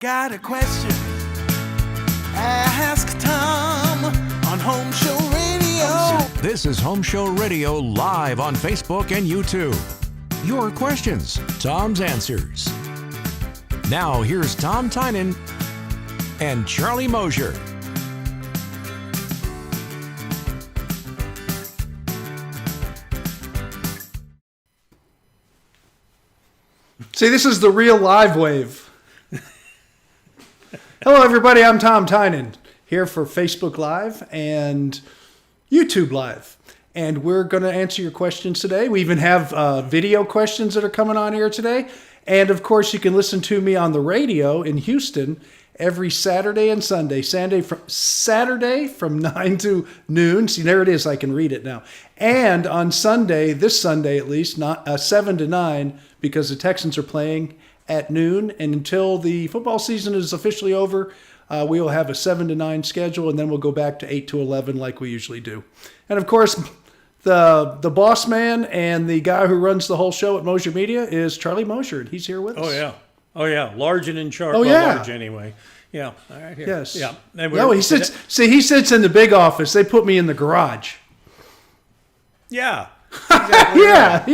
Got a question? Ask Tom on HomeShow Radio. This is HomeShow Radio live on Facebook and YouTube. Your questions, Tom's answers. Now here's Tom Tynan and Charlie Mosier. See, this is the real live wave. Hello, everybody. I'm Tom Tynan, here for Facebook Live and YouTube Live. And we're going to answer your questions today. We even have video questions that are coming on here today. And, of course, you can listen to me on the radio in Houston every Saturday and Sunday. Saturday from 9 to noon. See, there it is. I can read it now. And on Sunday, this Sunday at least, 7 to 9, because the Texans are playing at noon. And until the football season is officially over, we will have a 7 to 9 schedule, and then we'll go back to 8 to 11 like we usually do. And, of course, the boss man and the guy who runs the whole show at Mosier Media is Charlie Mosier, and he's here with us. Oh, yeah. Large and in charge. Large anyway. Yeah. All right, here. Yes. Yeah. No, he sits in the big office. They put me in the garage. Yeah. Exactly yeah.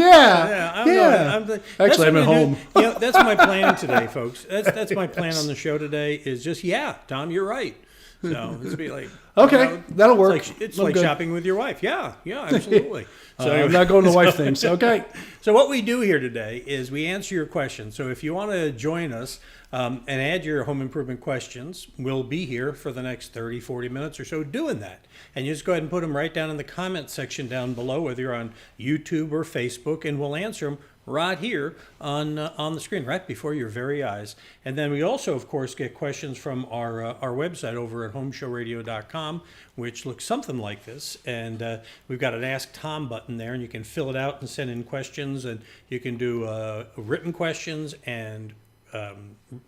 Actually, I'm at home. That's my plan today, folks. That's my plan on the show today is just, Tom, you're right. So it's be like, okay, that'll work. It's like shopping with your wife. Yeah, absolutely. So I'm not going to wife things. Okay. So what we do here today is we answer your questions. So if you want to join us and add your home improvement questions, we'll be here for the next 30, 40 minutes or so doing that. And you just go ahead and put them right down in the comment section down below, whether you're on YouTube or Facebook, and we'll answer them right here on the screen, right before your very eyes. And then we also, of course, get questions from our website over at homeshowradio.com, which looks something like this. And we've got an Ask Tom button there, and you can fill it out and send in questions. And you can do written questions and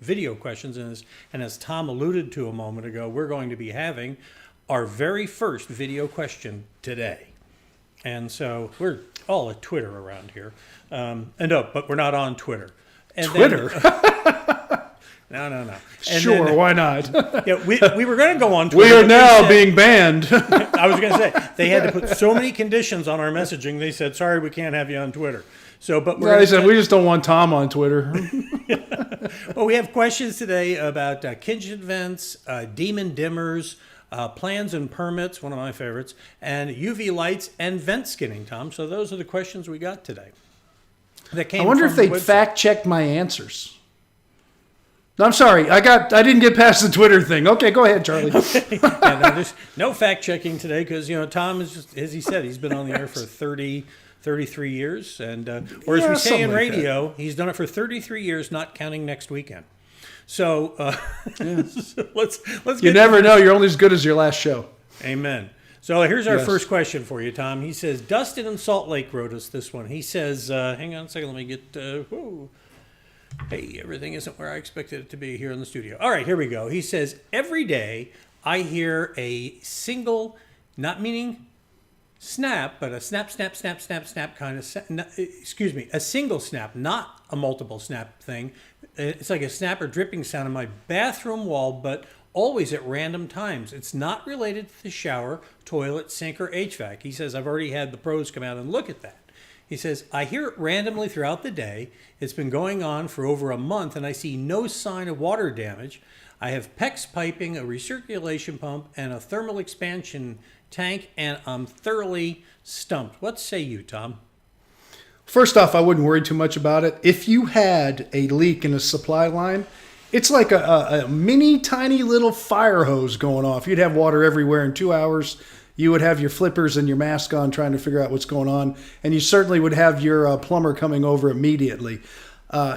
video questions. And as Tom alluded to a moment ago, we're going to be having our very first video question today. And so we're all at Twitter around here. But we're not on Twitter. And Twitter? No. And sure, why not? We were going to go on Twitter. We are now being banned. I was going to say, they had to put so many conditions on our messaging, they said, sorry, we can't have you on Twitter. They said, we just don't want Tom on Twitter. Well, we have questions today about kitchen vents, demon dimmers, plans and permits, one of my favorites, and UV lights and vent skinning, Tom. So those are the questions we got today. I wonder if they fact-checked my answers. No, I'm sorry. I didn't get past the Twitter thing. Okay, go ahead, Charlie. Okay. There's no fact-checking today because, Tom is just, as he said, he's been on the air for 33 years. And or as we say in radio, he's done it for 33 years, not counting next weekend. So, so let's get You never know. You're only as good as your last show. Amen. So here's our first question for you, Tom. He says, Dustin in Salt Lake wrote us this one. He says, hang on a second, let me get, hey, everything isn't where I expected it to be here in the studio. All right, here we go. He says, every day I hear a single, not meaning snap, but a snap kind of, a single snap, not a multiple snap thing. It's like a snap or dripping sound on my bathroom wall, but always at random times. It's not related to the shower, toilet, sink, or HVAC. He says, I've already had the pros come out and look at that. He says, I hear it randomly throughout the day. It's been going on for over a month, and I see no sign of water damage. I have PEX piping, a recirculation pump, and a thermal expansion tank, and I'm thoroughly stumped. What say you, Tom? First off, I wouldn't worry too much about it. If you had a leak in a supply line, it's like a mini, tiny little fire hose going off. You'd have water everywhere in 2 hours. You would have your flippers and your mask on trying to figure out what's going on. And you certainly would have your plumber coming over immediately.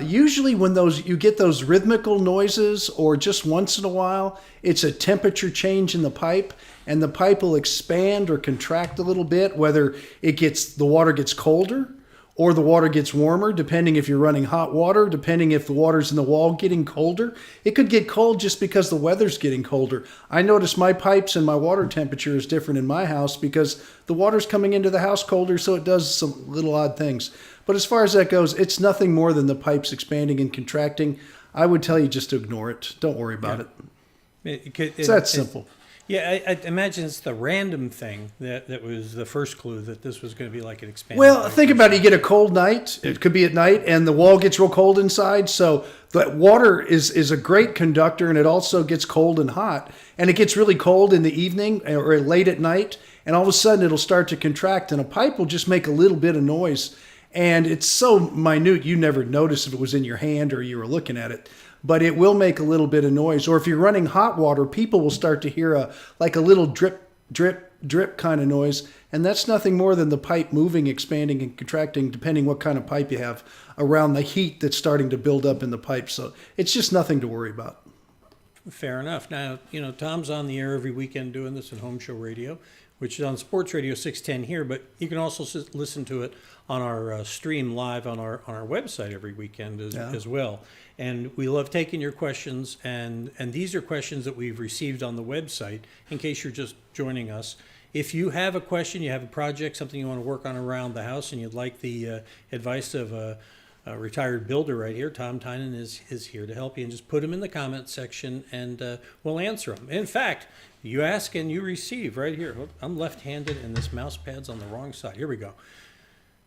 Usually when you get those rhythmical noises or just once in a while, it's a temperature change in the pipe. And the pipe will expand or contract a little bit, whether the water gets colder or the water gets warmer, depending if you're running hot water, depending if the water's in the wall getting colder. It could get cold just because the weather's getting colder. I notice my pipes and my water temperature is different in my house because the water's coming into the house colder, so it does some little odd things. But as far as that goes, it's nothing more than the pipes expanding and contracting. I would tell you just to ignore it. Don't worry about it. It's that simple. Yeah, I imagine it's the random thing that was the first clue that this was going to be like an expanded. Well, think about it. You get a cold night. It could be at night, and the wall gets real cold inside. So the water is a great conductor, and it also gets cold and hot. And it gets really cold in the evening or late at night, and all of a sudden it'll start to contract, and a pipe will just make a little bit of noise. And it's so minute, you never notice if it was in your hand or you were looking at it. But it will make a little bit of noise. Or if you're running hot water, people will start to hear a little drip, drip, drip kind of noise. And that's nothing more than the pipe moving, expanding, and contracting, depending what kind of pipe you have, around the heat that's starting to build up in the pipe. So it's just nothing to worry about. Fair enough. Now, Tom's on the air every weekend doing this at Home Show Radio, which is on Sports Radio 610 here, but you can also listen to it on our stream live on our website every weekend as well. And we love taking your questions, and these are questions that we've received on the website, in case you're just joining us. If you have a question, you have a project, something you want to work on around the house, and you'd like the advice of a retired builder right here, Tom Tynan is here to help you, and just put them in the comment section, and we'll answer them. In fact, you ask and you receive right here. I'm left-handed, and this mouse pad's on the wrong side. Here we go.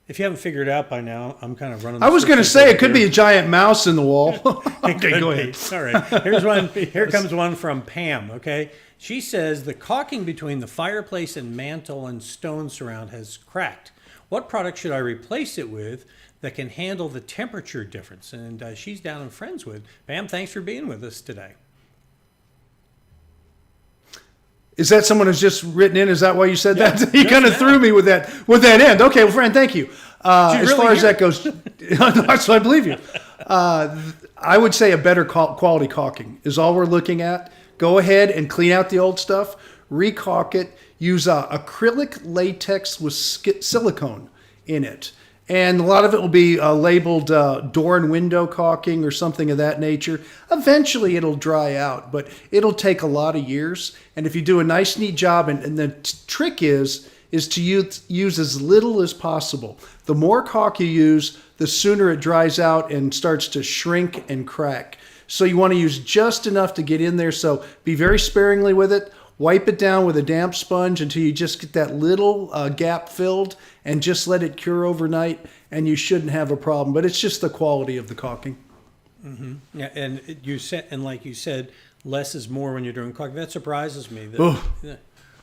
If you haven't figured it out by now, I'm kind of running. I was going to say it could be a giant mouse in the wall. Okay, go ahead. All right. Here's one. Here comes one from Pam. Okay, she says the caulking between the fireplace and mantle and stone surround has cracked. What product should I replace it with that can handle the temperature difference? And she's down in Friendswood. Pam, thanks for being with us today. Is that someone who's just written in? Is that why you said that? You kind of threw me with that end. Okay, well, friend, thank you. As far as that goes, so I believe you. I would say a better quality caulking is all we're looking at. Go ahead and clean out the old stuff, re-caulk it, use acrylic latex with silicone in it. And a lot of it will be labeled door and window caulking or something of that nature. Eventually it'll dry out, but it'll take a lot of years. And if you do a nice, neat job, and the trick is to use as little as possible. The more caulk you use, the sooner it dries out and starts to shrink and crack. So you want to use just enough to get in there. So be very sparingly with it. Wipe it down with a damp sponge until you just get that little gap filled, and just let it cure overnight, and you shouldn't have a problem. But it's just the quality of the caulking. Mm-hmm. Yeah, and like you said, less is more when you're doing caulking. That surprises me. Oh,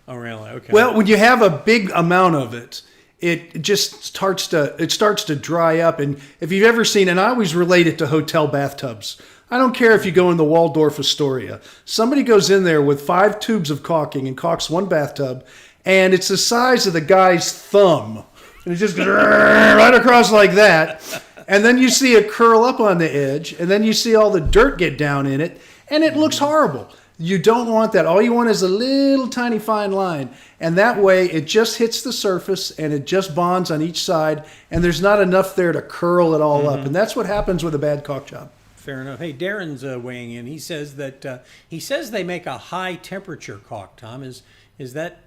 really? Okay. Well, when you have a big amount of it, it just starts to dry up. And if you've ever seen, and I always relate it to hotel bathtubs. I don't care if you go in the Waldorf Astoria. Somebody goes in there with 5 tubes of caulking and caulks one bathtub, and it's the size of the guy's thumb. And it just goes right across like that. And then you see it curl up on the edge, and then you see all the dirt get down in it, and it looks horrible. You don't want that. All you want is a little tiny fine line. And that way it just hits the surface and it just bonds on each side, and there's not enough there to curl it all up. And that's what happens with a bad caulk job. Fair enough. Hey, Darren's weighing in. He says that they make a high temperature caulk. Tom, does that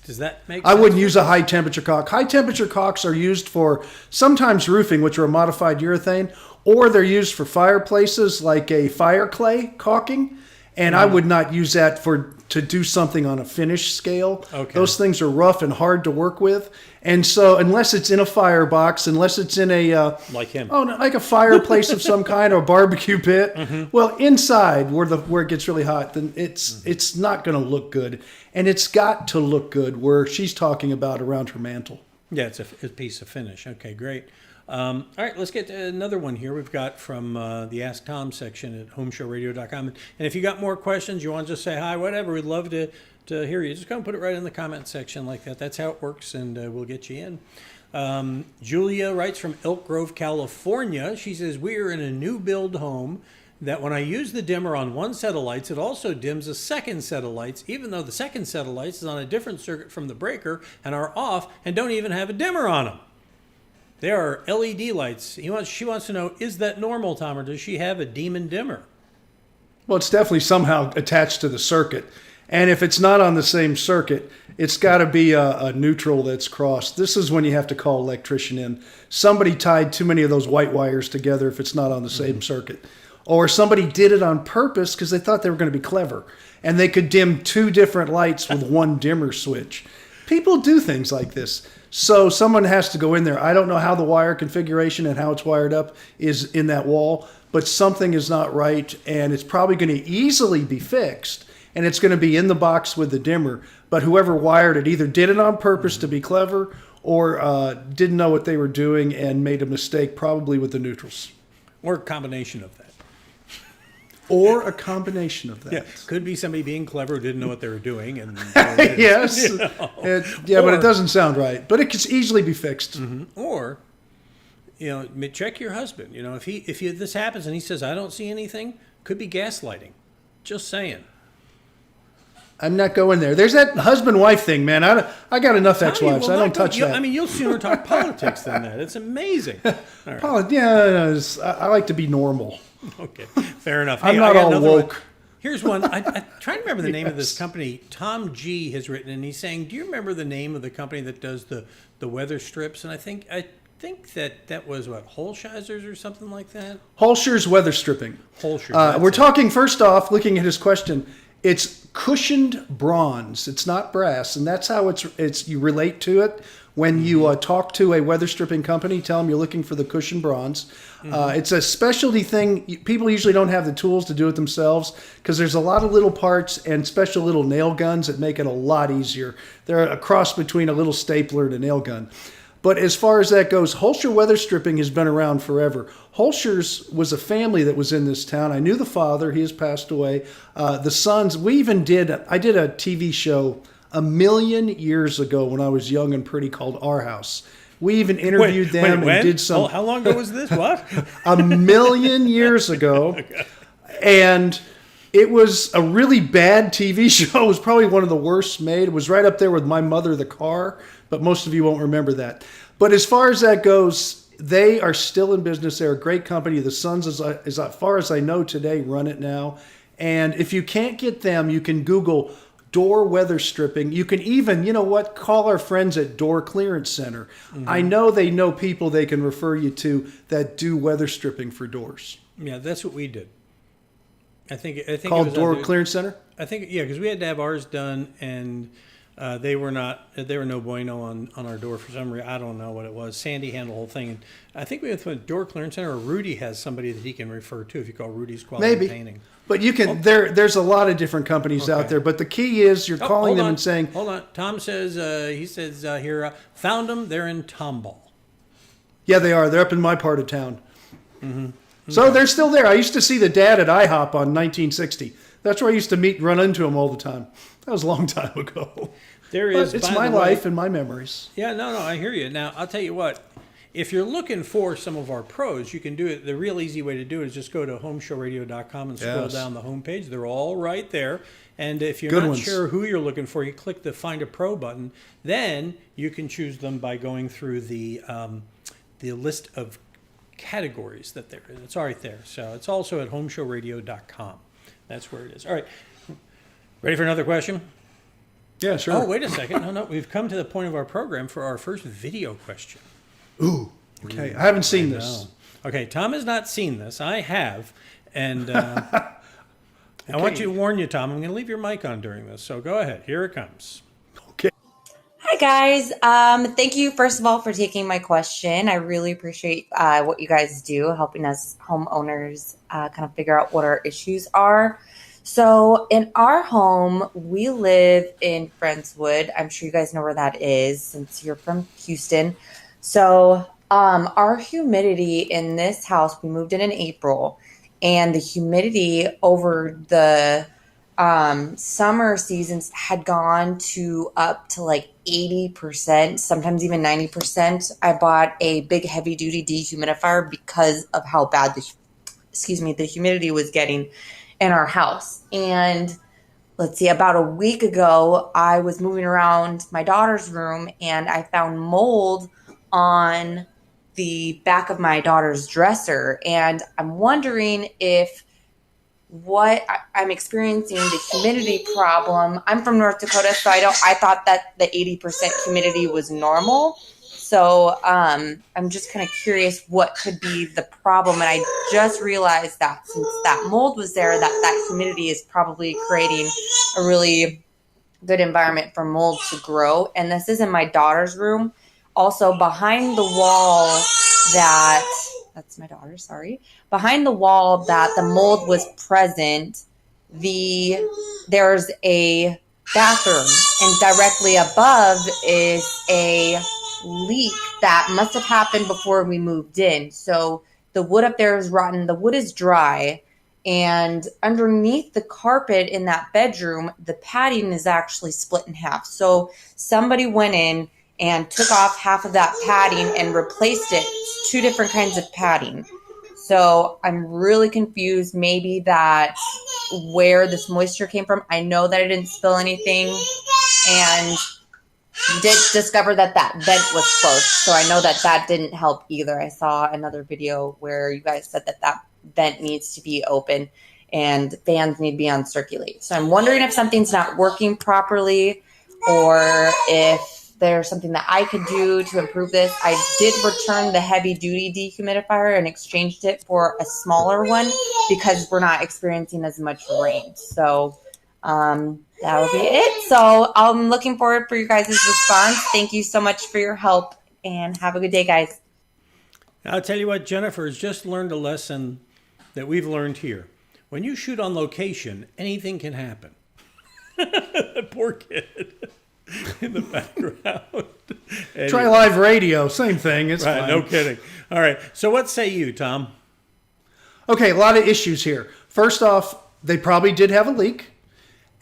make sense? I wouldn't use a high temperature caulk. High temperature caulks are used for sometimes roofing, which are a modified urethane, or they're used for fireplaces like a fire clay caulking. And I would not use that to do something on a finish scale. Okay. Those things are rough and hard to work with. And so unless it's in a firebox, unless it's in a... like him. Oh, no, like a fireplace of some kind or a barbecue pit. Mm-hmm. Well, inside where it gets really hot, then it's not going to look good. And it's got to look good where she's talking about around her mantle. Yeah, it's a piece of finish. Okay, great. All right, let's get to another one here. We've got from the Ask Tom section at homeshowradio.com. And if you got more questions, you want to just say hi, whatever, we'd love to hear you. Just go and put it right in the comment section like that. That's how it works, and we'll get you in. Julia writes from Elk Grove, California. She says, we are in a new build home that when I use the dimmer on one set of lights, it also dims a second set of lights, even though the second set of lights is on a different circuit from the breaker and are off and don't even have a dimmer on them. There are LED lights. She wants to know, is that normal, Tom, or does she have a demon dimmer? Well, it's definitely somehow attached to the circuit. And if it's not on the same circuit, it's got to be a neutral that's crossed. This is when you have to call an electrician in. Somebody tied too many of those white wires together if it's not on the same circuit. Or somebody did it on purpose because they thought they were going to be clever. And they could dim 2 different lights with one dimmer switch. People do things like this. So someone has to go in there. I don't know how the wire configuration and how it's wired up is in that wall, but something is not right, and it's probably going to easily be fixed, and it's going to be in the box with the dimmer. But whoever wired it either did it on purpose to be clever or didn't know what they were doing and made a mistake, probably with the neutrals. Or a combination of that. Or a combination of that. Yeah, could be somebody being clever who didn't know what they were doing. And Yes. you know. But it doesn't sound right. But it can easily be fixed. Or, check your husband. If this happens and he says, I don't see anything, could be gaslighting. Just saying. I'm not going there. There's that husband-wife thing, man. I got enough ex-wives. I don't touch that. You'll sooner talk politics than that. It's amazing. All right. I like to be normal. Okay, fair enough. I'm not all woke. One. Here's one. I try to remember the name of this company. Tom G has written, and he's saying, "Do you remember the name of the company that does the weather strips?" And I think that was what, Holshizers or something like that. Holscher's weather stripping. Holscher's. We're talking first off, looking at his question. It's cushioned bronze. It's not brass, and that's how it's you relate to it. When you talk to a weather stripping company, tell them you're looking for the cushioned bronze. It's a specialty thing. People usually don't have the tools to do it themselves because there's a lot of little parts and special little nail guns that make it a lot easier. They're a cross between a little stapler and a nail gun. But as far as that goes, Holscher weather stripping has been around forever. Holscher's was a family that was in this town. I knew the father. He has passed away. The sons, I did a TV show 1,000,000 years ago when I was young and pretty called Our House. We even interviewed them and did some. How long ago was this? What? 1,000,000 years ago. And it was a really bad TV show. It was probably one of the worst made. It was right up there with My Mother, the Car, but most of you won't remember that. But as far as that goes, they are still in business. They're a great company. The sons, as far as I know today, run it now. And if you can't get them, you can Google door weather stripping. You can even, call our friends at Door Clearance Center. I know they know people they can refer you to that do weather stripping for doors. Yeah, that's what we did. I think Called it was Door Clearance Center? I think, yeah, because we had to have ours done, and they were no bueno on our door for some reason. I don't know what it was. Sandy handled the whole thing. And I think we went to Door Clearance Center, or Rudy has somebody that he can refer to if you call Rudy's Quality Painting. But you can. There's a lot of different companies out there. But the key is you're calling them and saying, "Hold on." Tom says here, found them. They're in Tomball. Yeah, they are. They're up in my part of town. So they're still there. I used to see the dad at IHOP on 1960. That's where I used to meet and run into him all the time. That was a long time ago. It's my life and my memories. Yeah, no, I hear you. Now, I'll tell you what. If you're looking for some of our pros, you can do it. The real easy way to do it is just go to HomeShowRadio.com and scroll down the homepage. They're all right there. And if you're not sure who you're looking for, you click the Find a Pro button. Then you can choose them by going through the list of categories that they're in. It's right there. So it's also at HomeShowRadio.com. That's where it is. All right. Ready for another question? Yeah, sure. Oh, wait a second. No. We've come to the point of our program for our first video question. Ooh, okay. I haven't seen this. Okay, Tom has not seen this. I have. And I want to warn you, Tom, I'm going to leave your mic on during this. So go ahead. Here it comes. Okay. Hi, guys. Thank you, first of all, for taking my question. I really appreciate what you guys do, helping us homeowners kind of figure out what our issues are. So in our home, we live in Friendswood. I'm sure you guys know where that is since you're from Houston. So our humidity in this house, we moved in April, and the humidity over the summer seasons had gone to up to like 80%, sometimes even 90%. I bought a big heavy duty dehumidifier because of how bad the humidity was getting in our house. And let's see, about a week ago, I was moving around my daughter's room and I found mold on the back of my daughter's dresser. And I'm wondering if what I'm experiencing, the humidity problem. I'm from North Dakota, so I thought that the 80% humidity was normal. So I'm just kind of curious what could be the problem. And I just realized that since that mold was there, that humidity is probably creating a really good environment for mold to grow. And this is in my daughter's room. Also behind the wall that's my daughter, sorry. Behind the wall that the mold was present, there's a bathroom, and directly above is a leak that must have happened before we moved in. So the wood up there is rotten. The wood is dry. And underneath the carpet in that bedroom, the padding is actually split in half. So somebody went in and took off half of that padding and replaced it. Two different kinds of padding. So I'm really confused. Maybe that where this moisture came from. I know that I didn't spill anything, and did discover that vent was closed. So I know that didn't help either. I saw another video where you guys said that vent needs to be open and fans need to be on circulate. So I'm wondering if something's not working properly, or if there's something that I could do to improve this. I did return the heavy duty dehumidifier and exchanged it for a smaller one because we're not experiencing as much rain. So that would be it. So I'm looking forward for your guys' response. Thank you so much for your help, and have a good day, guys. I'll tell you what, Jennifer has just learned a lesson that we've learned here. When you shoot on location, anything can happen. Poor kid in the background. Try live radio, same thing. It's right, fine. no kidding. All right, so what say you, Tom? Okay, a lot of issues here. First off, they probably did have a leak,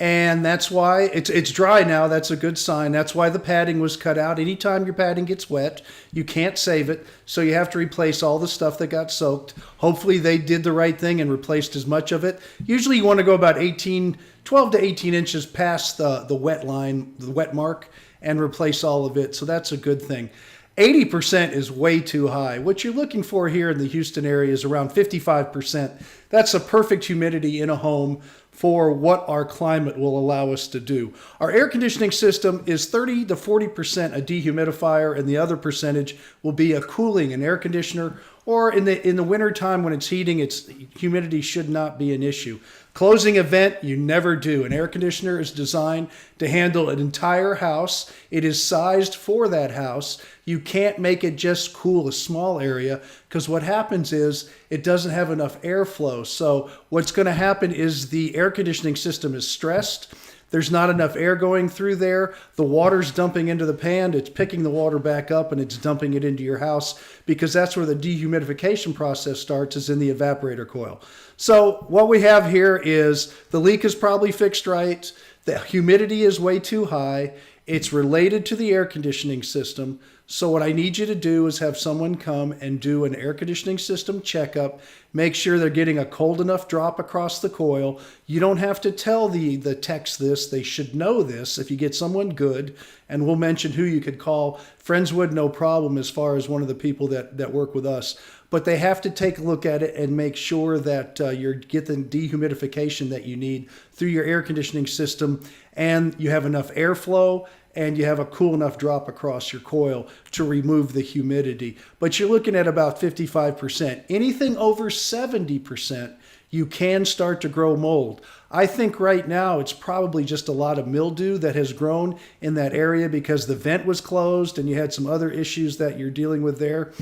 and that's why it's dry now. That's a good sign. That's why the padding was cut out. Anytime your padding gets wet, you can't save it, so you have to replace all the stuff that got soaked. Hopefully they did the right thing and replaced as much of it. Usually you want to go about 12 to 18 inches past the wet line, the wet mark, and replace all of it, so that's a good thing. 80% is way too high. What you're looking for here in the Houston area is around 55%. That's a perfect humidity in a home for what our climate will allow us to do. Our air conditioning system is 30 to 40% a dehumidifier, and the other percentage will be a cooling, an air conditioner, or in the winter time when it's heating, humidity should not be an issue. Closing a vent, you never do. An air conditioner is designed to handle an entire house. It is sized for that house. You can't make it just cool a small area, because what happens is it doesn't have enough airflow. So what's going to happen is the air conditioning system is stressed. There's not enough air going through there. The water's dumping into the pan. It's picking the water back up and it's dumping it into your house, because that's where the dehumidification process starts, is in the evaporator coil. So what we have here is the leak is probably fixed right. The humidity is way too high. It's related to the air conditioning system. So what I need you to do is have someone come and do an air conditioning system checkup. Make sure they're getting a cold enough drop across the coil. You don't have to tell the techs this. They should know this if you get someone good. And we'll mention who you could call. Friendswood, no problem, as far as one of the people that work with us. But they have to take a look at it and make sure that you're getting dehumidification that you need through your air conditioning system, and you have enough airflow, and you have a cool enough drop across your coil to remove the humidity. But you're looking at about 55%. Anything over 70%, you can start to grow mold. I think right now it's probably just a lot of mildew that has grown in that area because the vent was closed and you had some other issues that you're dealing with there.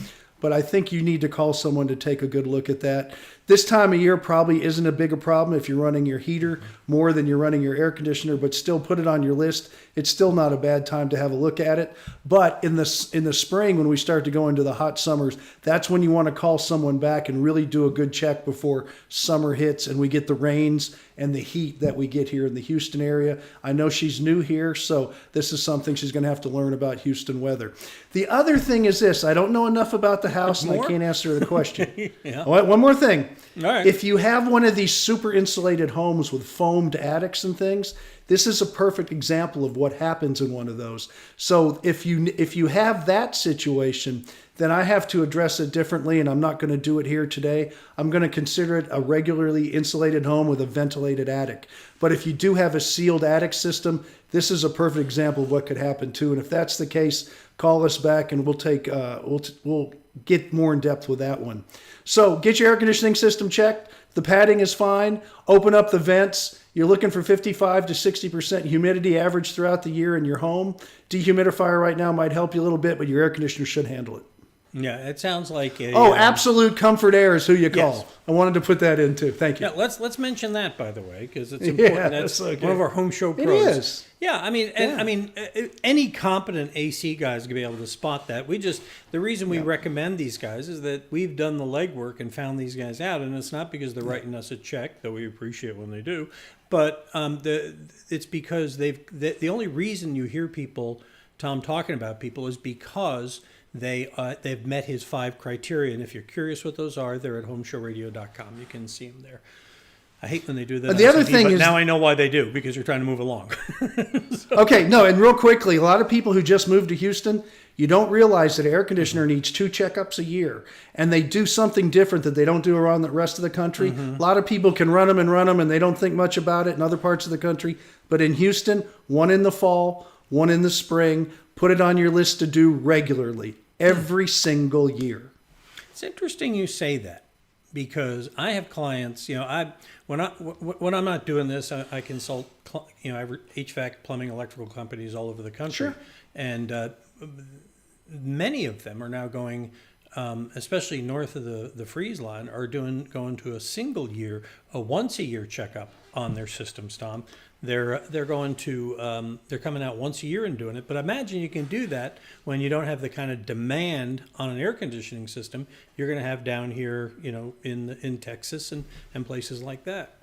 But I think you need to call someone to take a good look at that. This time of year probably isn't a bigger problem if you're running your heater more than you're running your air conditioner, but still put it on your list. It's still not a bad time to have a look at it. But in the spring, when we start to go into the hot summers, that's when you want to call someone back and really do a good check before summer hits and we get the rains and the heat that we get here in the Houston area. I know she's new here, so this is something she's going to have to learn about Houston weather. The other thing is this. I don't know enough about the house, and I can't answer the question. Yeah. One more thing. All right. If you have one of these super insulated homes with foamed attics and things, this is a perfect example of what happens in one of those. So if you have that situation, then I have to address it differently, and I'm not going to do it here today. I'm going to consider it a regularly insulated home with a ventilated attic. But if you do have a sealed attic system, this is a perfect example of what could happen too. And if that's the case, call us back and we'll take we'll get more in depth with that one. So get your air conditioning system checked. The padding is fine. Open up the vents. You're looking for 55 to 60% humidity average throughout the year in your home. Dehumidifier right now might help you a little bit, but your air conditioner should handle it. Yeah, it sounds like a... Absolute Comfort Air is who you call. Yes. I wanted to put that in too. Thank you. Yeah, let's mention that, by the way, because it's important. Yeah, That's okay. one of our home show pros. It is. Yeah, I mean, any competent AC guys are gonna be able to spot that. The reason we recommend these guys is that we've done the legwork and found these guys out, and it's not because they're writing us a check, though we appreciate when they do, but it's because the only reason you hear Tom talking about people is because they've met his 5 criteria, and if you're curious what those are, they're at homeshowradio.com. You can see them there. I hate when they do that. The other thing is, now I know why they do, because you're trying to move along. Okay, no, and real quickly, a lot of people who just moved to Houston, you don't realize that an air conditioner needs 2 checkups a year, and they do something different that they don't do around the rest of the country. A lot of people can run them, and they don't think much about it in other parts of the country. But in Houston, 1 in the fall, 1 in the spring. Put it on your list to do regularly, every single year. It's interesting you say that, because I have clients, when I'm not doing this, I consult, HVAC, plumbing, electrical companies all over the country. Sure. And many of them are now going, especially north of the freeze line, are going to a once a year checkup on their systems, Tom. They're coming out once a year and doing it. But imagine you can do that when you don't have the kind of demand on an air conditioning system you're going to have down here, in Texas and places like that.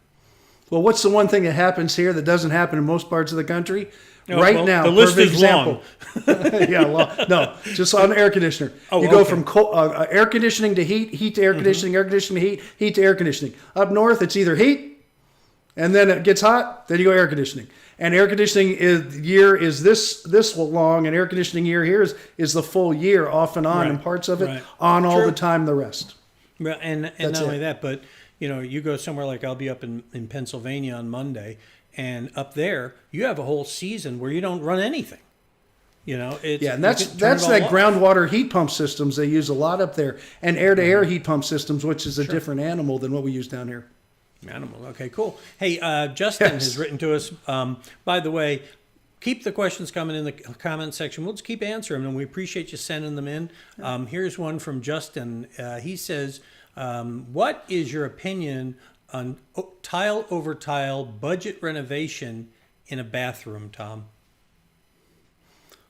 Well, what's the one thing that happens here that doesn't happen in most parts of the country? Now, the list is long. No, just on air conditioner. You go from air conditioning to heat to air conditioning, air conditioning to heat to air conditioning. Up north, it's either heat, and then it gets hot, then you go air conditioning. And air conditioning year is this long, and air conditioning year here is the full year off and on, and parts of it on all the time the rest. Well, and not only that, but you go somewhere like I'll be up in Pennsylvania on Monday, and up there you have a whole season where you don't run anything. And that's that groundwater heat pump systems they use a lot up there, and air-to-air heat pump systems, which is a different animal than what we use down here. Animal. Okay, cool. Hey, Justin has written to us. By the way, keep the questions coming in the comment section. We'll just keep answering them, and we appreciate you sending them in. Here's one from Justin. He says, what is your opinion on tile over tile budget renovation in a bathroom, Tom?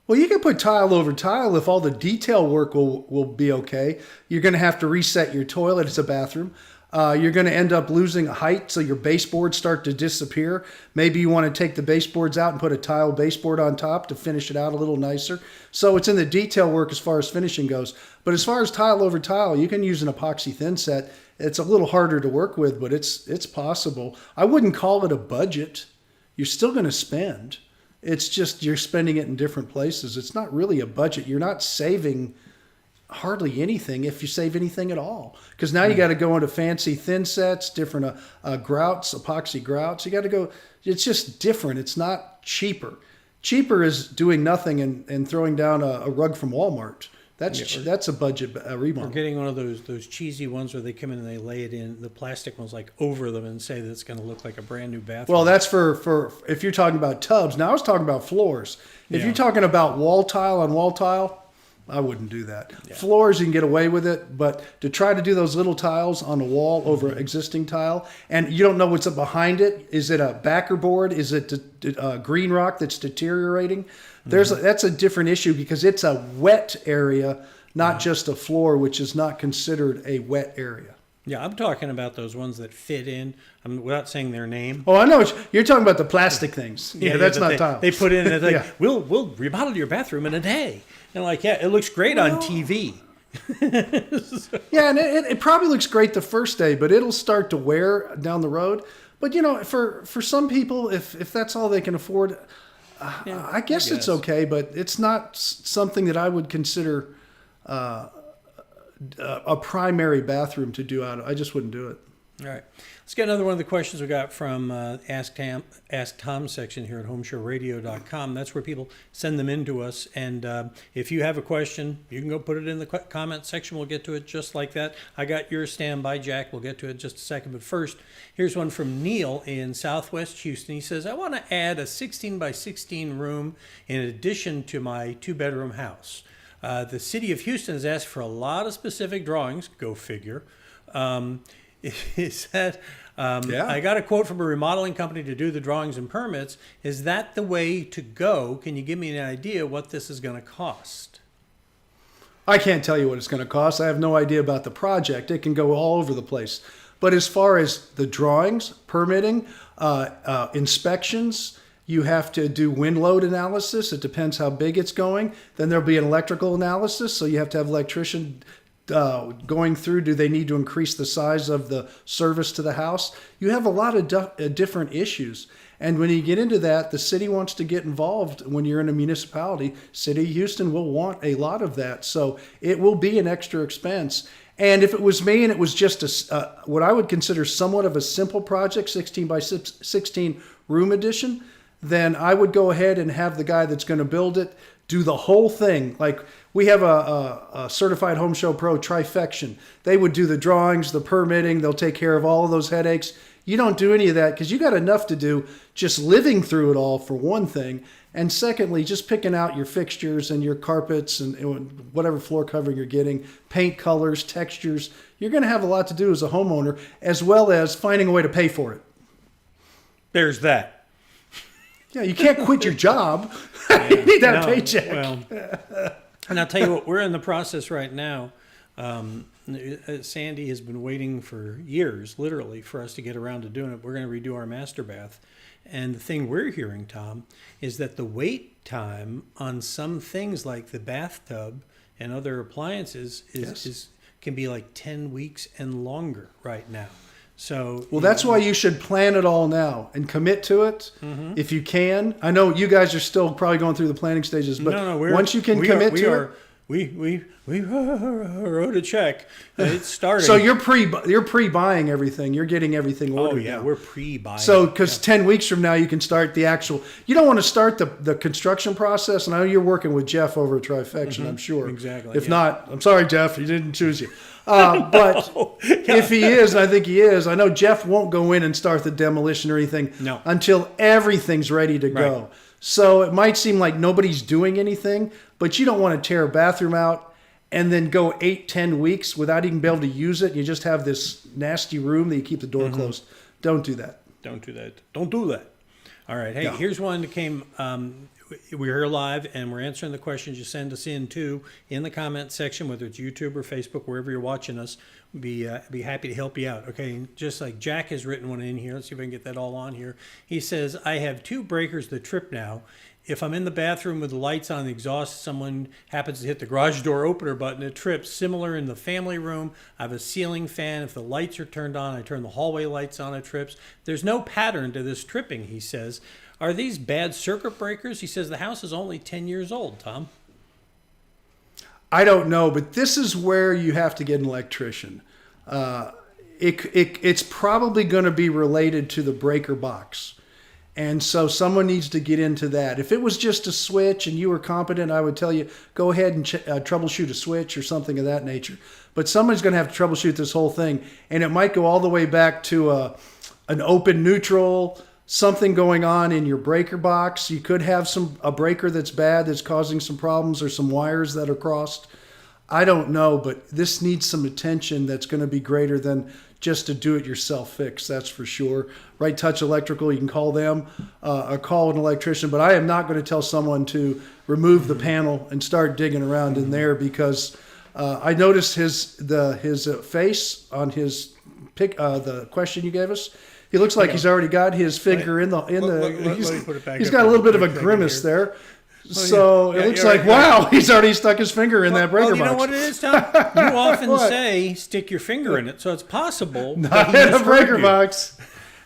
Well, you can put tile over tile if all the detail work will be okay. You're going to have to reset your toilet. It's a bathroom. You're going to end up losing height, so your baseboards start to disappear. Maybe you want to take the baseboards out and put a tile baseboard on top to finish it out a little nicer. So it's in the detail work as far as finishing goes. But as far as tile over tile, you can use an epoxy thin set. It's a little harder to work with, but it's possible. I wouldn't call it a budget. You're still going to spend. It's just you're spending it in different places. It's not really a budget. You're not saving hardly anything, if you save anything at all, because now you got to go into fancy thin sets, different grouts, epoxy grouts. You got to go. It's just different. It's not cheaper. Cheaper is doing nothing and throwing down a rug from Walmart. That's a budget remodel. Or getting one of those cheesy ones where they come in and they lay it in the plastic ones like over them and say that it's going to look like a brand new bathroom. Well, that's for if you're talking about tubs. Now I was talking about floors. If you're talking about wall tile on wall tile, I wouldn't do that. Yeah. Floors, you can get away with it, but to try to do those little tiles on a wall over existing tile, and you don't know what's up behind it. Is it a backer board? Is it green rock that's deteriorating? That's a different issue because it's a wet area, not just a floor, which is not considered a wet area. Yeah, I'm talking about those ones that fit in. Without saying their name. Oh, I know. You're talking about the plastic things. Yeah, that's not tile. They put in, and like, we'll remodel your bathroom in a day. And like, it looks great on TV. Yeah, and it probably looks great the first day, but it'll start to wear down the road. But, for some people, if that's all they can afford, I guess it's okay, but it's not something that I would consider a primary bathroom to do out of. I just wouldn't do it. All right. Let's get another one of the questions we got from Ask Tom section here at HomeShowRadio.com. That's where people send them in to us. And if you have a question, you can go put it in the comment section. We'll get to it just like that. I got your standby, Jack. We'll get to it in just a second. But first, here's one from Neil in Southwest Houston. He says, I want to add a 16 by 16 room in addition to my 2-bedroom house. The city of Houston has asked for a lot of specific drawings. Go figure. Is that I got a quote from a remodeling company to do the drawings and permits. Is that the way to go? Can you give me an idea what this is going to cost? I can't tell you what it's going to cost. I have no idea about the project. It can go all over the place. But as far as the drawings, permitting, inspections, you have to do wind load analysis. It depends how big it's going. Then there'll be an electrical analysis. So you have to have an electrician going through. Do they need to increase the size of the service to the house? You have a lot of different issues. And when you get into that, the city wants to get involved. When you're in a municipality, City of Houston will want a lot of that. So it will be an extra expense. And if it was me and it was just what I would consider somewhat of a simple project, 16 by 16 room addition, then I would go ahead and have the guy that's going to build it do the whole thing. Like we have a certified Home Show Pro trifection. They would do the drawings, the permitting. They'll take care of all of those headaches. You don't do any of that because you got enough to do just living through it all, for one thing. And secondly, just picking out your fixtures and your carpets and whatever floor covering you're getting, paint colors, textures. You're going to have a lot to do as a homeowner, as well as finding a way to pay for it. There's that. Yeah, you can't quit your job. You need that paycheck. Well, and I'll tell you what, we're in the process right now. Sandy has been waiting for years, literally, for us to get around to doing it. We're going to redo our master bath. And the thing we're hearing, Tom, is that the wait time on some things like the bathtub and other appliances can be like 10 weeks and longer right now. So, well, that's why you should plan it all now and commit to it if you can. I know you guys are still probably going through the planning stages, but once you can commit to it. We wrote a check. It's starting. So you're pre-buying everything. You're getting everything ordered. Oh yeah, now. We're pre-buying. So because 10 weeks from now you can start the actual. You don't want to start the construction process. And I know you're working with Jeff over at Trifection. I'm sure. Exactly. If not, I'm sorry, Jeff. He didn't choose you. But if he is, and I think he is, I know Jeff won't go in and start the demolition or anything until everything's ready to go. Right. So it might seem like nobody's doing anything, but you don't want to tear a bathroom out and then go 8-10 weeks without even being able to use it. You just have this nasty room that you keep the door closed. Don't do that. Don't do that. Don't do that. All right. Hey, here's one that came. We're here live, and we're answering the questions you send us in the comment section, whether it's YouTube or Facebook, wherever you're watching us. Be happy to help you out. Okay, just like Jack has written one in here. Let's see if I can get that all on here. He says, I have 2 breakers that trip now. If I'm in the bathroom with the lights on the exhaust, someone happens to hit the garage door opener button, it trips. Similar in the family room, I have a ceiling fan. If the lights are turned on, I turn the hallway lights on, it trips. There's no pattern to this tripping, he says. Are these bad circuit breakers? He says the house is only 10 years old, Tom. I don't know, but this is where you have to get an electrician. It's probably going to be related to the breaker box. And so someone needs to get into that. If it was just a switch and you were competent, I would tell you, go ahead and troubleshoot a switch or something of that nature. But someone's going to have to troubleshoot this whole thing. And it might go all the way back to an open neutral, something going on in your breaker box. You could have a breaker that's bad that's causing some problems, or some wires that are crossed. I don't know, but this needs some attention that's going to be greater than just a do-it-yourself fix, that's for sure. Right Touch Electrical, you can call them or call an electrician, but I am not going to tell someone to remove the panel and start digging around in there, because I noticed his face on his the question you gave us. He looks like he's already got his finger in the. He's got a little bit of a grimace there. So it looks like, wow, he's already stuck his finger in that breaker box. You know what it is, Tom? You often say stick your finger in it, so it's possible. Not in a breaker box.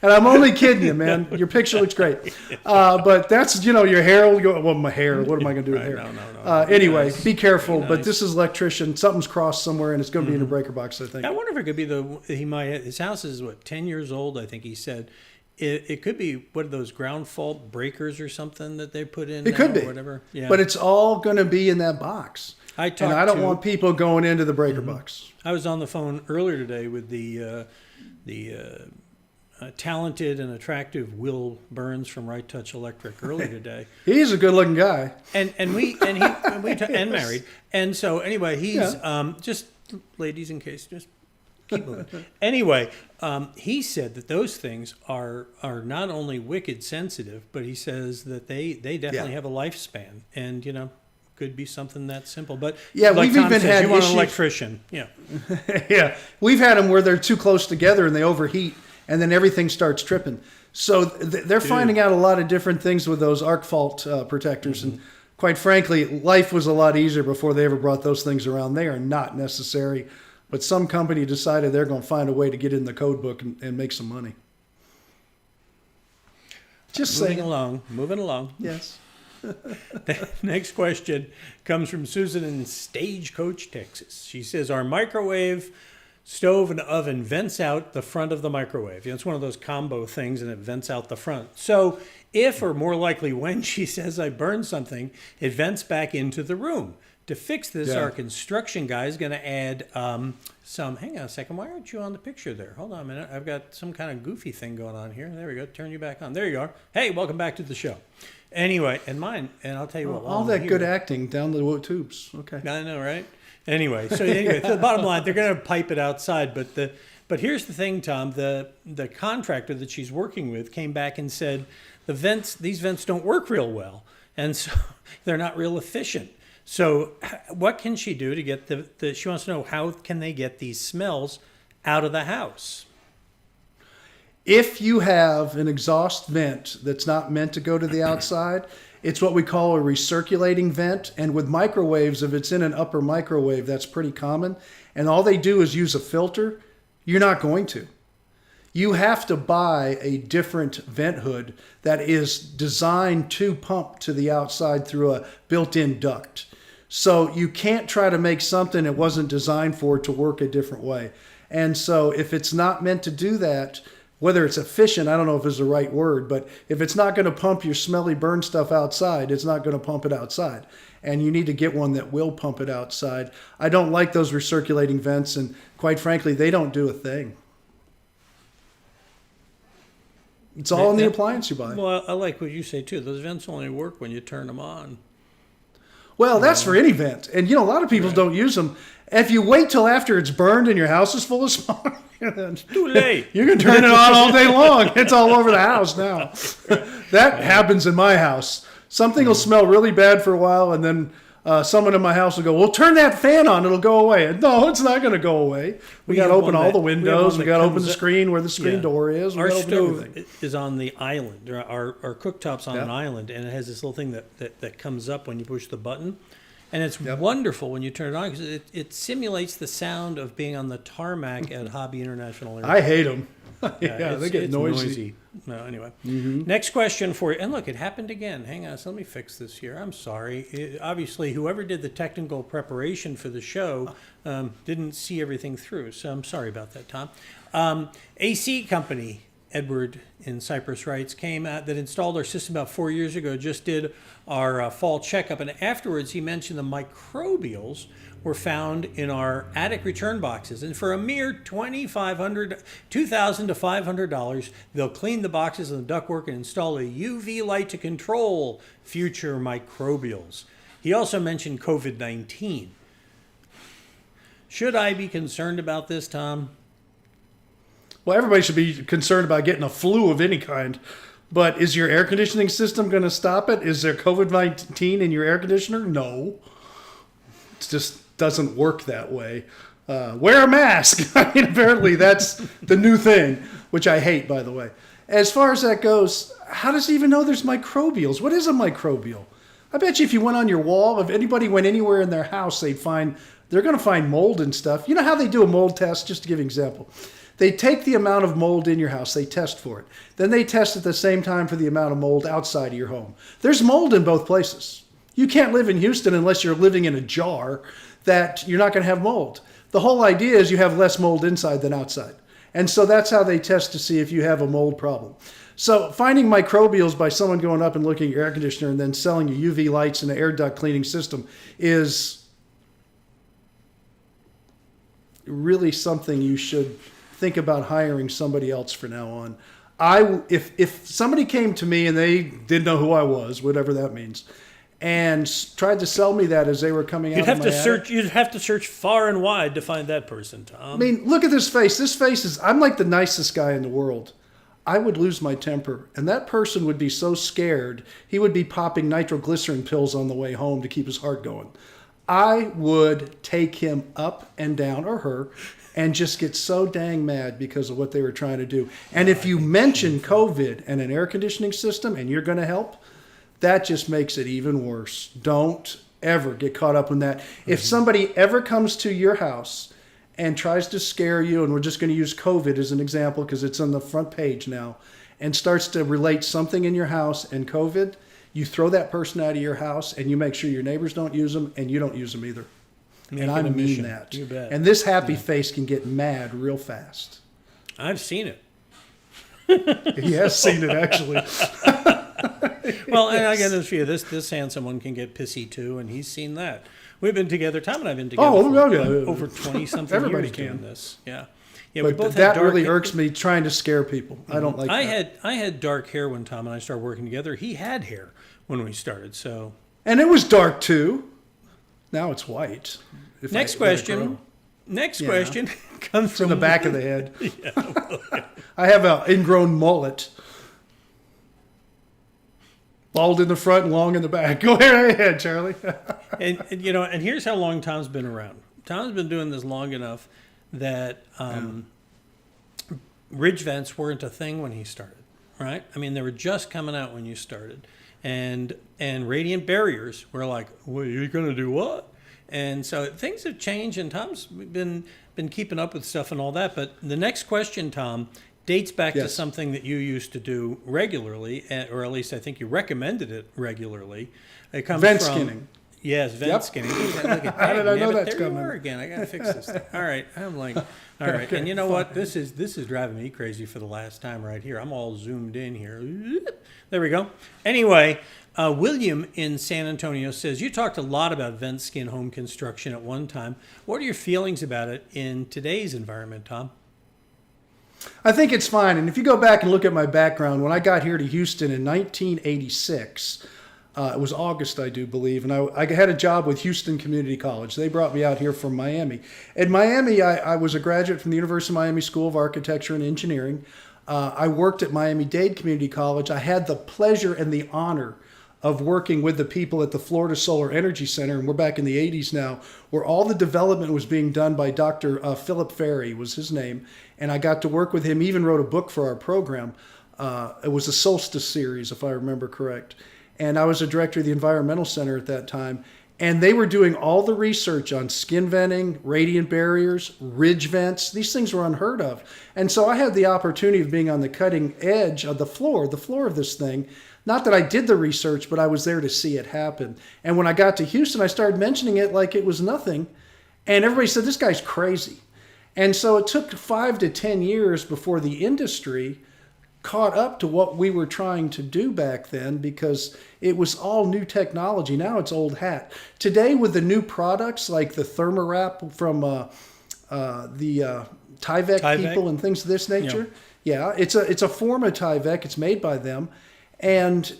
And I'm only kidding you, man. Your picture looks great. But that's, your hair will go, well, my hair, what am I going to do with hair? No. Anyway, Nice. be careful. Nice. But this is electrician. Something's crossed somewhere, and it's going to be in a breaker box, I think. I wonder if it could be his house is 10 years old, I think he said. It could be one of those ground fault breakers or something that they put in. It could be. Or whatever. Yeah. But it's all going to be in that box. I don't want people going into the breaker box. I was on the phone earlier today with the talented and attractive Will Burns from Right Touch Electric earlier today. He's a good-looking guy. And married. And so anyway, he's just ladies in case, just keep moving. Anyway, he said that those things are not only wicked sensitive, but he says that they definitely have a lifespan, and could be something that simple. But yeah, like we've Tom even says, had you want issues. an electrician. Yeah. Yeah, we've had them where they're too close together and they overheat, and then everything starts tripping. So they're finding out a lot of different things with those arc fault protectors. And quite frankly, life was a lot easier before they ever brought those things around. They are not necessary. But some company decided they're going to find a way to get in the code book and make some money. Just Moving saying. Moving along. Yes. The next question comes from Susan in Stagecoach, Texas. She says, our microwave stove and oven vents out the front of the microwave. It's one of those combo things, and it vents out the front. So if, or more likely when, she says I burn something, it vents back into the room. To fix this, our construction guy is going to add some... Hang on a second. Why aren't you on the picture there? Hold on a minute. I've got some kind of goofy thing going on here. There we go. Turn you back on. There you are. Hey, welcome back to the show. Anyway, and I'll tell you what. All that good acting down the tubes. Okay. I know, right? Anyway, so the bottom line, they're going to pipe it outside. But here's the thing, Tom. The contractor that she's working with came back and said these vents don't work real well, and so they're not real efficient. So what can she do to get she wants to know how can they get these smells out of the house? If you have an exhaust vent that's not meant to go to the outside, it's what we call a recirculating vent. And with microwaves, if it's in an upper microwave, that's pretty common. And all they do is use a filter. You're not going to. You have to buy a different vent hood that is designed to pump to the outside through a built-in duct. So you can't try to make something it wasn't designed for to work a different way. And so if it's not meant to do that, whether it's efficient, I don't know if it's the right word, but if it's not going to pump your smelly burn stuff outside, it's not going to pump it outside. And you need to get one that will pump it outside. I don't like those recirculating vents, and quite frankly, they don't do a thing. It's all in the appliance you buy. Well, I like what you say, too. Those vents only work when you turn them on. Well, that's for any vent. And, a lot of people don't use them. If you wait till after it's burned and your house is full of smoke, Too late. You can turn it on all day long. It's all over the house now. That happens in my house. Something will smell really bad for a while, and then someone in my house will go, well, turn that fan on. It'll go away. No, it's not going to go away. We got to open all the windows. We got to open the screen where the screen door is. Our stove is on the island. Our cooktop's on an island, and it has this little thing that comes up when you push the button. And it's wonderful when you turn it on because it simulates the sound of being on the tarmac at Hobby International Airport. I hate them. They get noisy. No, anyway. Next question for you. And look, it happened again. Hang on. So let me fix this here. I'm sorry. Obviously, whoever did the technical preparation for the show didn't see everything through. So I'm sorry about that, Tom. AC company, Edward in Cyprus writes, came out that installed our system about 4 years ago, just did our fall checkup. And afterwards, he mentioned the microbials were found in our attic return boxes. And for a mere $2,000 to $500, they'll clean the boxes and the ductwork and install a UV light to control future microbials. He also mentioned COVID-19. Should I be concerned about this, Tom? Well, everybody should be concerned about getting a flu of any kind. But is your air conditioning system going to stop it? Is there COVID-19 in your air conditioner? No. It just doesn't work that way. Wear a mask. I mean, apparently that's the new thing, which I hate, by the way. As far as that goes, how does he even know there's microbials? What is a microbial? I bet you if you went on your wall, if anybody went anywhere in their house, they're going to find mold and stuff. You know how they do a mold test? Just to give you an example. They take the amount of mold in your house, they test for it. Then they test at the same time for the amount of mold outside of your home. There's mold in both places. You can't live in Houston unless you're living in a jar that you're not going to have mold. The whole idea is you have less mold inside than outside. And so that's how they test to see if you have a mold problem. So finding microbials by someone going up and looking at your air conditioner and then selling you UV lights and an air duct cleaning system is really something you should think about hiring somebody else from now on. If somebody came to me and they didn't know who I was, whatever that means, and tried to sell me that as they were coming out of my attic, You'd have to search far and wide to find that person, Tom. I mean, look at this face. This face is, I'm like the nicest guy in the world. I would lose my temper, and that person would be so scared, he would be popping nitroglycerin pills on the way home to keep his heart going. I would take him up and down, or her, and just get so dang mad because of what they were trying to do. And if you mention COVID and an air conditioning system and you're going to help, that just makes it even worse. Don't ever get caught up in that. If somebody ever comes to your house and tries to scare you, and we're just going to use COVID as an example because it's on the front page now, and starts to relate something in your house and COVID, you throw that person out of your house and you make sure your neighbors don't use them and you don't use them either. And I mean that. You bet. And this happy face can get mad real fast. I've seen it. He has seen it, actually. Well, and I got to show you, this handsome one can get pissy too, and he's seen that. We've been together, Tom and I have been together for over 20-something Everybody years can. doing this. Yeah. Yeah, we But both that had dark really hair. irks me, trying to scare people. I don't like that. I had dark hair when Tom and I started working together. He had hair when we started, so. And it was dark, too. Now it's white. If Next I let it question. grow. Next Yeah. question comes It's from in the back of the head. I have an ingrown mullet. Bald in the front and long in the back. Go ahead, Charlie. and here's how long Tom's been around. Tom's been doing this long enough that ridge vents weren't a thing when he started, right? I mean, they were just coming out when you started. And radiant barriers were like, well, you're going to do what? And so things have changed, and Tom's been keeping up with stuff and all that. But the next question, Tom, dates back to Yes. something that you used to do regularly, or at least I think you recommended it regularly. It comes Vent from, skinning. Yes, vent Yep. skinning. Look at How did I know that's there coming? you are again. I got to fix this thing. All right. I'm like, all right. Okay, And you know what? This is driving me crazy for the last time right here. I'm all zoomed in here. There we go. Anyway, William in San Antonio says, you talked a lot about vent skin home construction at one time. What are your feelings about it in today's environment, Tom? I think it's fine. And if you go back and look at my background, when I got here to Houston in 1986, it was August, I do believe, and I had a job with Houston Community College. They brought me out here from Miami. In Miami, I was a graduate from the University of Miami School of Architecture and Engineering. I worked at Miami-Dade Community College. I had the pleasure and the honor of working with the people at the Florida Solar Energy Center, and we're back in the 80s now, where all the development was being done by Dr. Philip Ferry was his name, and I got to work with him, even wrote a book for our program. It was a Solstice series, if I remember correct. And I was a director of the Environmental Center at that time, and they were doing all the research on skin venting, radiant barriers, ridge vents. These things were unheard of. And so I had the opportunity of being on the cutting edge of the floor of this thing. Not that I did the research, but I was there to see it happen. And when I got to Houston, I started mentioning it like it was nothing. And everybody said, this guy's crazy. And so it took 5 to 10 years before the industry caught up to what we were trying to do back then, because it was all new technology. Now it's old hat. Today, with the new products like the Thermowrap from the Tyvek people and things of this nature, yeah, it's a form of Tyvek. It's made by them. And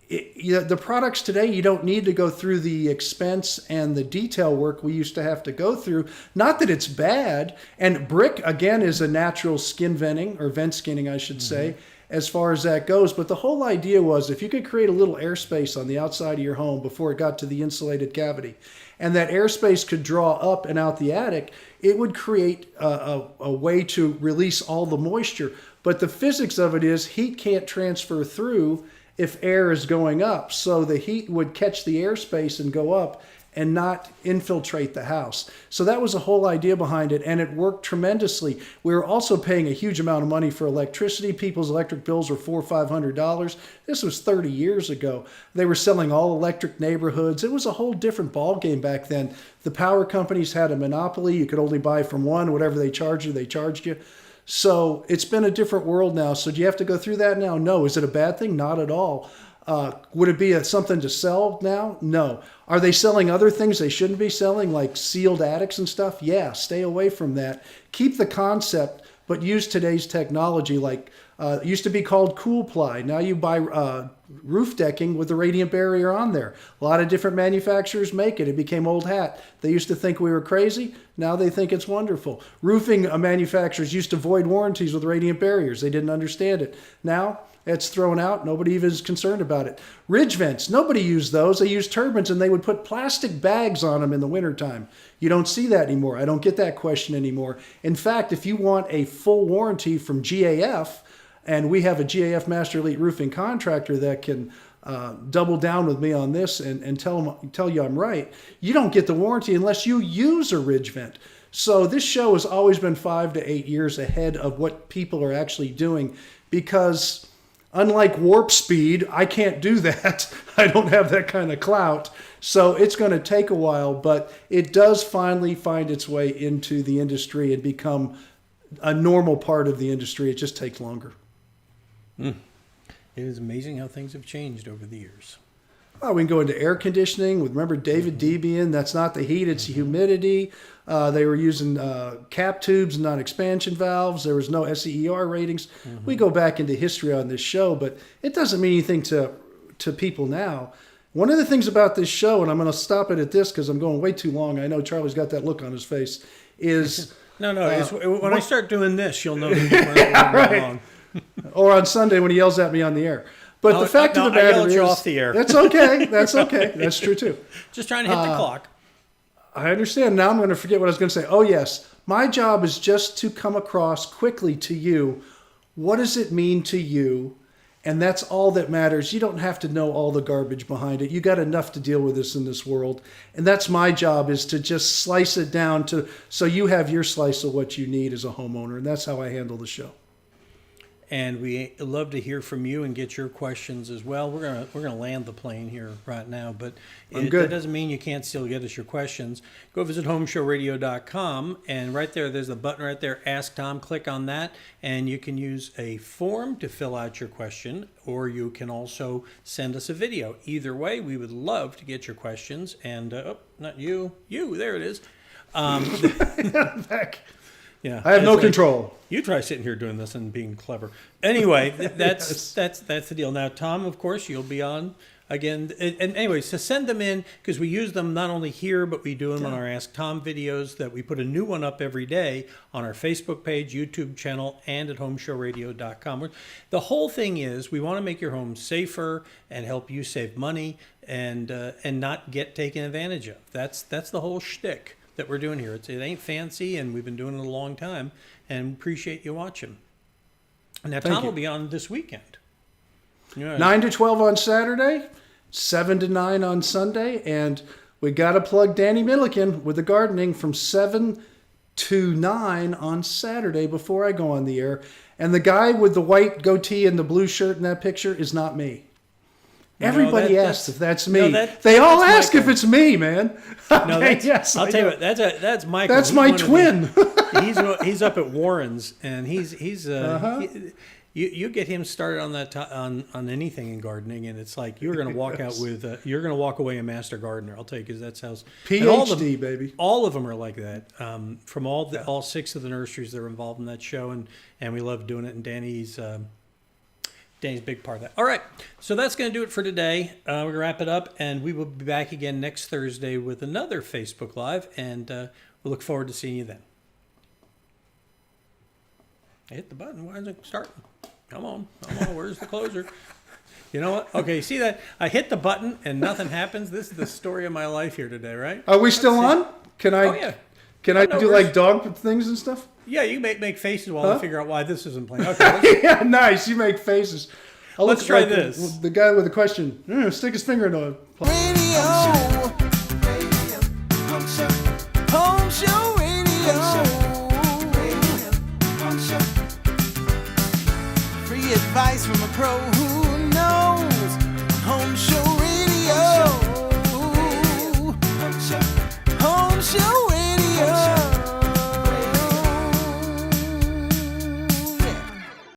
the products today, you don't need to go through the expense and the detail work we used to have to go through. Not that it's bad. And brick, again, is a natural skin venting, or vent skinning, I should say, as far as that goes. But the whole idea was, if you could create a little airspace on the outside of your home before it got to the insulated cavity, and that airspace could draw up and out the attic, it would create a way to release all the moisture. But the physics of it is, heat can't transfer through if air is going up. So the heat would catch the airspace and go up, and not infiltrate the house. So that was the whole idea behind it, and it worked tremendously. We were also paying a huge amount of money for electricity. People's electric bills were $400 or $500. This was 30 years ago. They were selling all electric neighborhoods. It was a whole different ball game back then. The power companies had a monopoly. You could only buy from one. Whatever they charged you, they charged you. So it's been a different world now. So do you have to go through that now? No. Is it a bad thing? Not at all. Would it be something to sell now? No. Are they selling other things they shouldn't be selling, like sealed attics and stuff? Yeah, stay away from that. Keep the concept, but use today's technology. Like it used to be called cool ply. Now you buy roof decking with the radiant barrier on there. A lot of different manufacturers make it. It became old hat. They used to think we were crazy. Now they think it's wonderful. Roofing manufacturers used to void warranties with radiant barriers. They didn't understand it. Now it's thrown out. Nobody even is concerned about it. Ridge vents, nobody used those. They used turbines, and they would put plastic bags on them in the wintertime. You don't see that anymore. I don't get that question anymore. In fact, if you want a full warranty from GAF, and we have a GAF Master Elite Roofing contractor that can double down with me on this and tell you I'm right, you don't get the warranty unless you use a ridge vent. So this show has always been 5 to 8 years ahead of what people are actually doing, because unlike warp speed, I can't do that. I don't have that kind of clout. So it's going to take a while, but it does finally find its way into the industry and become a normal part of the industry. It just takes longer. It is amazing how things have changed over the years. Oh, we can go into air conditioning with, remember David Debian? That's not the heat, it's the humidity. They were using cap tubes, not expansion valves. There was no SEER ratings. We go back into history on this show, but it doesn't mean anything to people now. One of the things about this show, and I'm going to stop it at this because I'm going way too long. I know Charlie's got that look on his face, is... No, when I start doing this, you'll know that we're right. long. Or on Sunday when he yells at me on the air. But the fact of the matter I is, you off the air. That's okay. That's okay. That's true too. Just trying to hit the clock. I understand. Now I'm going to forget what I was going to say. Oh yes, my job is just to come across quickly to you. What does it mean to you? And that's all that matters. You don't have to know all the garbage behind it. You got enough to deal with this in this world. And that's my job, is to just slice it down to so you have your slice of what you need as a homeowner. And that's how I handle the show. And we love to hear from you and get your questions as well. We're gonna land the plane here right now, but that doesn't mean you can't still get us your questions. Go visit HomeShowRadio.com, and right there's a button right there, Ask Tom. Click on that, and you can use a form to fill out your question, or you can also send us a video. Either way, we would love to get your questions. And not you, there it is. Back. Yeah, I have no control. You try sitting here doing this and being clever. Anyway, that's the deal. Now, Tom, of course, you'll be on again. And anyway, so send them in, because we use them not only here, but we do them on our Ask Tom videos. That we put a new one up every day on our Facebook page, YouTube channel, and at HomeShowRadio.com. The whole thing is we want to make your home safer and help you save money and not get taken advantage of. That's the whole shtick that we're doing here. It ain't fancy, and we've been doing it a long time, and appreciate you watching. Now, Tom will be on this weekend. 9 to 12 on Saturday, 7 to 9 on Sunday, and we got to plug Danny Milliken with the gardening from 7 to 9 on Saturday before I go on the air. And the guy with the white goatee and the blue shirt in that picture is not me. Everybody asks if that's me. They all ask if it's me, man. No, yes, I'll tell you what. That's Michael. That's my twin. He's up at Warren's, and you get him started on that on anything in gardening, and it's like you're going to walk out with you're going to walk away a master gardener. I'll tell you, because that's how PhD, baby. All of them are like that. From all 6 of the nurseries that are involved in that show, and we love doing it. And Danny's a big part of that. All right, so that's going to do it for today. We're going to wrap it up, and we will be back again next Thursday with another Facebook Live, and we look forward to seeing you then. I hit the button. Why isn't it starting? Come on. Where's the closer? You know what? Okay, see that? I hit the button, and nothing happens. This is the story of my life here today, right? Are we still on? Can I? Oh, yeah. Can I do like dog things and stuff? Yeah, you make faces while I figure out why this isn't playing. Okay, yeah, nice. You make faces. Let's try this. The guy with the question. Stick his finger in a Radio. advice from a pro who knows. Home Show